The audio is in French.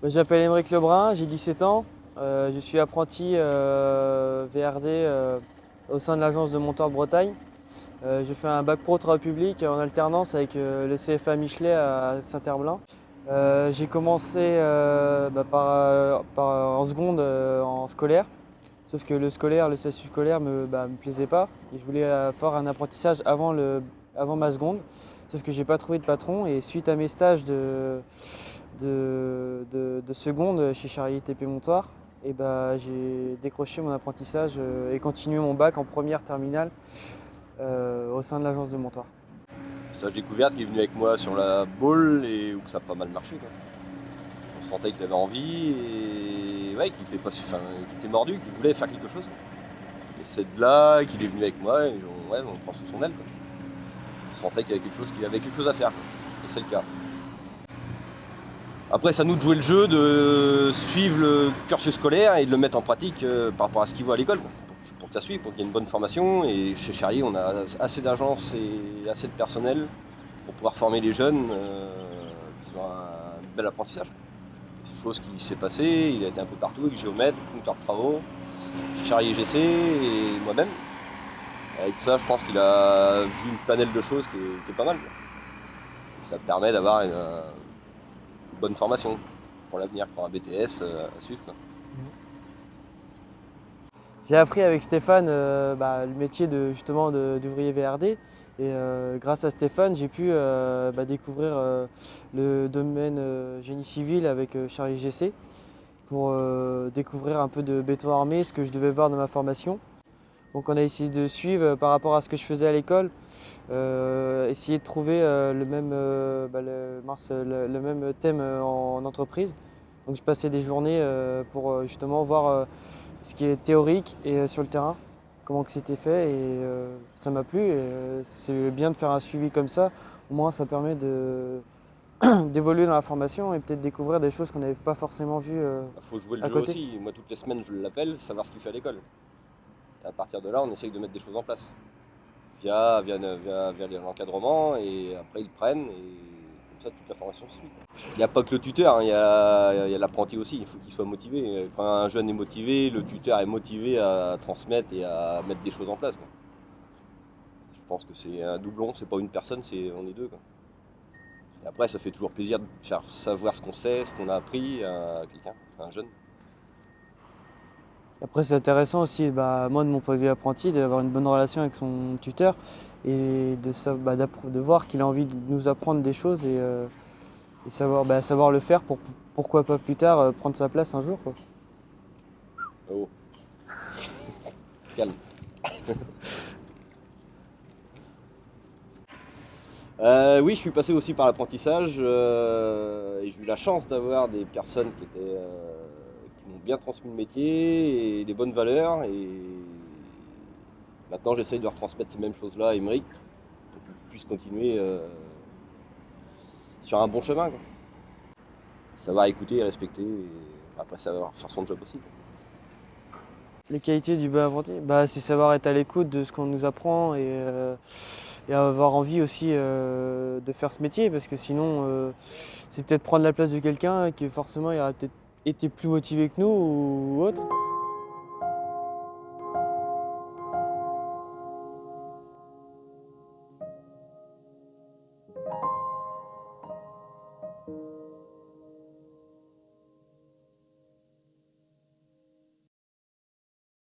Je m'appelle Aymeric Lebrun, j'ai 17 ans. Je suis apprenti VRD au sein de l'agence de Monteur de Bretagne. J'ai fait un bac pro travaux publics en alternance avec le CFA Michelet à Saint-Herblain. J'ai commencé en seconde en scolaire, sauf que le scolaire, le statut scolaire me plaisait pas et je voulais faire un apprentissage avant ma seconde, sauf que j'ai pas trouvé de patron et suite à mes stages de seconde chez Charrier TP Montoire, et j'ai décroché mon apprentissage et continué mon bac en première terminale au sein de l'agence de Montoire. Stage découverte qui est venu avec moi sur la boule et où ça a pas mal marché, quoi. On sentait qu'il avait envie et ouais, qu'il était mordu, qu'il voulait faire quelque chose. Et c'est de là qu'il est venu avec moi et on prend sous son aile, quoi. On sentait qu'il avait quelque chose à faire, quoi. Et c'est le cas. Après, c'est à nous de jouer le jeu, de suivre le cursus scolaire et de le mettre en pratique par rapport à ce qu'il voit à l'école, quoi. Pour que ça suive, pour qu'il y ait une bonne formation. Et chez Charrier, on a assez d'agences et assez de personnel pour pouvoir former les jeunes qui ont un bel apprentissage. C'est une chose qui s'est passée, il a été un peu partout, avec géomètre, conducteur de travaux, chez Charrier GC et moi-même. Avec ça, je pense qu'il a vu une panel de choses qui est pas mal, quoi. Ça permet d'avoir une bonne formation pour l'avenir, pour un BTS à suivre, quoi. J'ai appris avec Stéphane le métier d'ouvrier VRD et grâce à Stéphane j'ai pu découvrir le domaine génie civil avec Charrier GC pour découvrir un peu de béton armé, ce que je devais voir dans ma formation. Donc on a essayé de suivre par rapport à ce que je faisais à l'école, essayer de trouver le même thème en entreprise. Donc je passais des journées pour justement voir ce qui est théorique et sur le terrain, comment que c'était fait et ça m'a plu et c'est bien de faire un suivi comme ça, au moins ça permet d'évoluer dans la formation et peut-être découvrir des choses qu'on n'avait pas forcément vues Faut jouer le à jeu côté. aussi. Moi, toutes les semaines, je l'appelle, savoir ce qu'il fait à l'école. Et à partir de là, on essaye de mettre des choses en place via l'encadrement et après ils prennent et comme ça toute la formation se suit. Il n'y a pas que le tuteur, hein, il y a l'apprenti aussi, il faut qu'il soit motivé. Quand un jeune est motivé, le tuteur est motivé à transmettre et à mettre des choses en place, quoi. Je pense que c'est un doublon, c'est pas une personne, on est deux, quoi. Et après, ça fait toujours plaisir de faire savoir ce qu'on sait, ce qu'on a appris à quelqu'un, à un jeune. Après c'est intéressant aussi, moi de mon point de vue apprenti, d'avoir une bonne relation avec son tuteur et de voir qu'il a envie de nous apprendre des choses et savoir le faire pour pourquoi pas plus tard prendre sa place un jour, quoi. Oh, calme. Oui, je suis passé aussi par l'apprentissage et j'ai eu la chance d'avoir des personnes qui m'ont bien transmis le métier et des bonnes valeurs. Et maintenant, j'essaye de retransmettre ces mêmes choses-là à Aymeric pour qu'il puisse continuer sur un bon chemin, quoi. Savoir écouter et respecter et après savoir faire son job aussi, quoi. Les qualités du bon apprenti, c'est savoir être à l'écoute de ce qu'on nous apprend et avoir envie aussi de faire ce métier parce que sinon c'est peut-être prendre la place de quelqu'un qui forcément il aurait peut-être été plus motivé que nous ou autre.